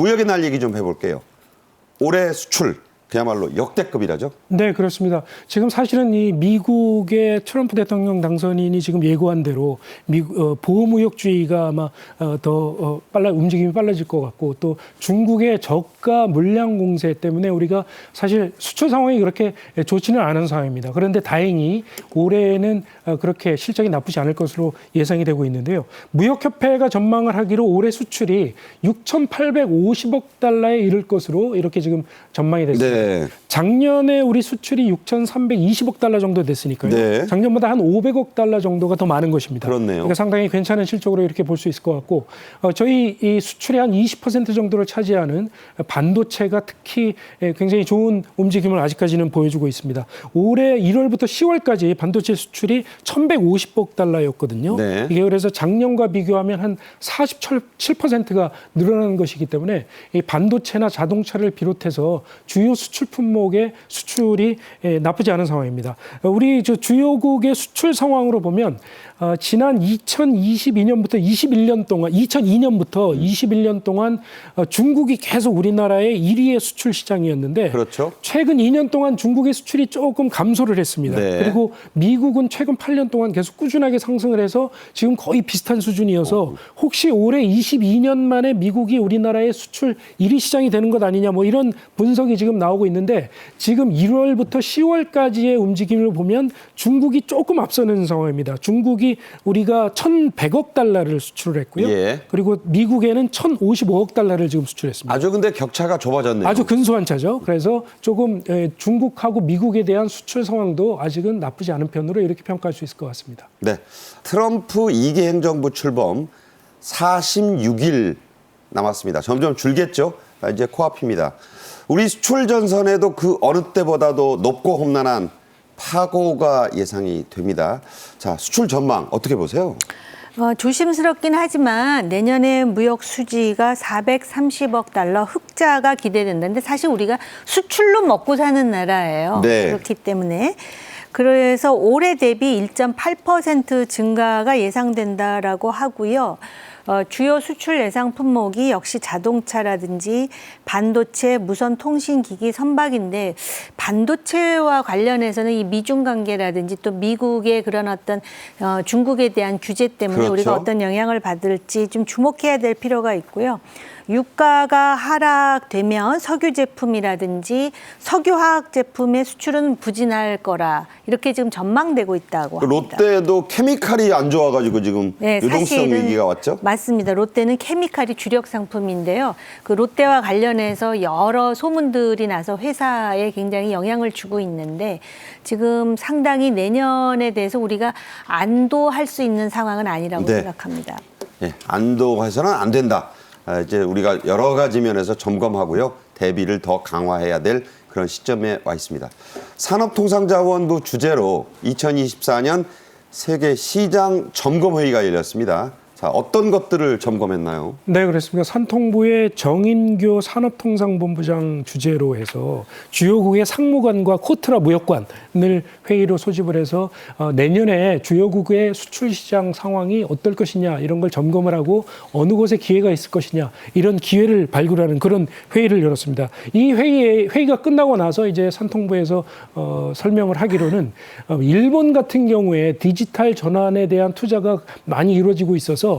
무역의 날 얘기 좀 해볼게요. 올해 수출 그야말로 역대급이라죠? 네, 그렇습니다. 지금 사실은 이 미국의 트럼프 대통령 당선인이 지금 예고한 대로 보호무역주의가 아마 움직임이 빨라질 것 같고, 또 중국의 저가 물량 공세 때문에 우리가 사실 수출 상황이 그렇게 좋지는 않은 상황입니다. 그런데 다행히 올해는 그렇게 실적이 나쁘지 않을 것으로 예상이 되고 있는데요. 무역협회가 전망을 하기로 올해 수출이 6,850억 달러에 이를 것으로 이렇게 지금 전망이 됐습니다. 네. 작년에 우리 수출이 6,320억 달러 정도 됐으니까요. 네. 작년보다 한 500억 달러 정도가 더 많은 것입니다. 그렇네요. 그러니까 상당히 괜찮은 실적으로 이렇게 볼 수 있을 것 같고, 저희 이 수출의 한 20% 정도를 차지하는 반도체가 특히 굉장히 좋은 움직임을 아직까지는 보여주고 있습니다. 올해 1월부터 10월까지 반도체 수출이 1,150억 달러였거든요. 네. 이게 그래서 작년과 비교하면 한 47%가 늘어나는 것이기 때문에 이 반도체나 자동차를 비롯해서 주요 수출 품목의 수출이 나쁘지 않은 상황입니다. 우리 주요국의 수출 상황으로 보면 지난 2002년부터 21년 동안 중국이 계속 우리나라의 1위의 수출 시장이었는데, 그렇죠. 최근 2년 동안 중국의 수출이 조금 감소를 했습니다. 네. 그리고 미국은 최근 8년 동안 계속 꾸준하게 상승을 해서 지금 거의 비슷한 수준이어서 혹시 올해 22년 만에 미국이 우리나라의 수출 1위 시장이 되는 것 아니냐, 뭐 이런 분석이 지금 나오고 있는데, 지금 1월부터 10월까지의 움직임을 보면 중국이 조금 앞서는 상황입니다. 중국이 우리가 1,100억 달러를 수출을 했고요. 예. 그리고 미국에는 1,055억 달러를 지금 수출했습니다. 아주 근데 격차가 좁아졌네요. 아주 근소한 차죠. 그래서 조금 중국하고 미국에 대한 수출 상황도 아직은 나쁘지 않은 편으로 이렇게 평가할 수 있을 것 같습니다. 네. 트럼프 2기 행정부 출범 46일 남았습니다. 점점 줄겠죠? 이제 코앞입니다. 우리 수출 전선에도 그 어느 때보다도 높고 험난한 파고가 예상이 됩니다. 자, 수출 전망 어떻게 보세요? 조심스럽긴 하지만 내년에 무역 수지가 430억 달러 흑자가 기대된다는데, 사실 우리가 수출로 먹고 사는 나라예요. 네. 그렇기 때문에 그래서 올해 대비 1.8% 증가가 예상된다라고 하고요. 주요 수출 예상 품목이 역시 자동차라든지 반도체, 무선 통신기기, 선박인데, 반도체와 관련해서는 이 미중 관계라든지 또 미국의 그런 어떤 중국에 대한 규제 때문에 그렇죠. 우리가 어떤 영향을 받을지 좀 주목해야 될 필요가 있고요. 유가가 하락되면 석유 제품이라든지 석유화학 제품의 수출은 부진할 거라, 이렇게 지금 전망되고 있다고 합니다. 롯데도 케미칼이 안 좋아가지고 지금 네, 유동성 위기가 왔죠? 맞습니다. 롯데는 케미칼이 주력 상품인데요. 그 롯데와 관련해서 여러 소문들이 나서 회사에 굉장히 영향을 주고 있는데, 지금 상당히 내년에 대해서 우리가 안도할 수 있는 상황은 아니라고 네. 생각합니다. 네, 안도해서는 안 된다. 이제 우리가 여러 가지 면에서 점검하고요. 대비를 더 강화해야 될 그런 시점에 와 있습니다. 산업통상자원부 주재로 2024년 세계 시장 점검회의가 열렸습니다. 자, 어떤 것들을 점검했나요? 네, 그렇습니다. 산통부의 정인교 산업통상본부장 주재로 해서 주요국의 상무관과 코트라 무역관을 회의로 소집을 해서 내년에 주요국의 수출시장 상황이 어떨 것이냐, 이런 걸 점검을 하고 어느 곳에 기회가 있을 것이냐, 이런 기회를 발굴하는 그런 회의를 열었습니다. 이 회의가 끝나고 나서 이제 산통부에서 설명을 하기로는 일본 같은 경우에 디지털 전환에 대한 투자가 많이 이루어지고 있어서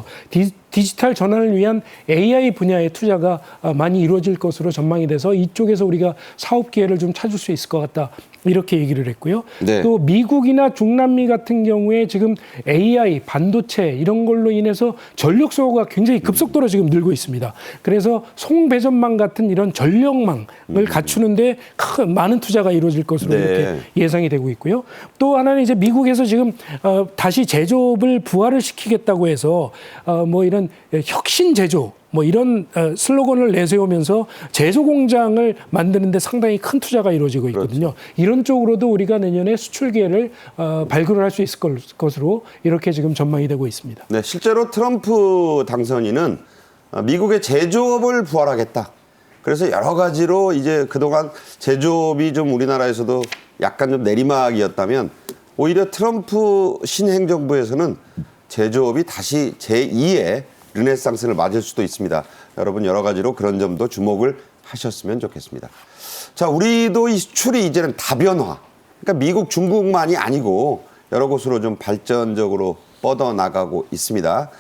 디지털 전환을 위한 AI 분야의 투자가 많이 이루어질 것으로 전망이 돼서 이쪽에서 우리가 사업 기회를 좀 찾을 수 있을 것 같다, 이렇게 얘기를 했고요. 네. 또 미국이나 중남미 같은 경우에 지금 AI, 반도체 이런 걸로 인해서 전력 수요가 굉장히 급속도로 지금 늘고 있습니다. 그래서 송배전망 같은 이런 전력망을 갖추는데 많은 투자가 이루어질 것으로 네. 이렇게 예상이 되고 있고요. 또 하나는 이제 미국에서 지금 다시 제조업을 부활을 시키겠다고 해서 뭐 이런 혁신 제조, 뭐 이런 슬로건을 내세우면서 제조 공장을 만드는데 상당히 큰 투자가 이루어지고 있거든요. 그렇죠. 이런 쪽으로도 우리가 내년에 수출 기회를 발굴을 할 수 있을 것으로 이렇게 지금 전망이 되고 있습니다. 네, 실제로 트럼프 당선인은 미국의 제조업을 부활하겠다. 그래서 여러 가지로 이제 그동안 제조업이 좀 우리나라에서도 약간 좀 내리막이었다면, 오히려 트럼프 신행정부에서는 제조업이 다시 제2의 르네상스를 맞을 수도 있습니다. 여러분 여러 가지로 그런 점도 주목을 하셨으면 좋겠습니다. 자, 우리도 이 수출이 이제는 다변화. 그러니까 미국, 중국만이 아니고 여러 곳으로 좀 발전적으로 뻗어나가고 있습니다.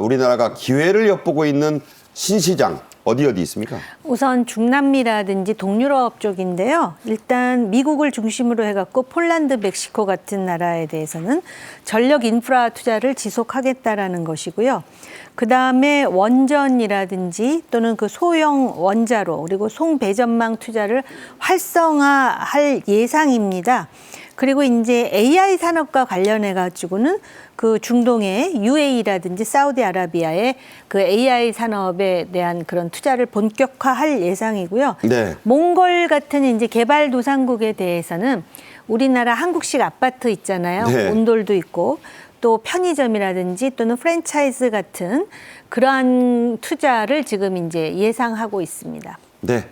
우리나라가 기회를 엿보고 있는 신시장 어디 있습니까? 우선 중남미라든지 동유럽 쪽인데요. 일단 미국을 중심으로 해갖고 폴란드, 멕시코 같은 나라에 대해서는 전력 인프라 투자를 지속하겠다라는 것이고요. 그 다음에 원전이라든지 또는 그 소형 원자로 그리고 송배전망 투자를 활성화할 예상입니다. 그리고 이제 AI 산업과 관련해 가지고는 그 중동의 UAE라든지 사우디아라비아의 그 AI 산업에 대한 그런 투자를 본격화할 예상이고요. 네. 몽골 같은 이제 개발도상국에 대해서는 우리나라 한국식 아파트 있잖아요. 네. 온돌도 있고 또 편의점이라든지 또는 프랜차이즈 같은 그러한 투자를 지금 이제 예상하고 있습니다. 네.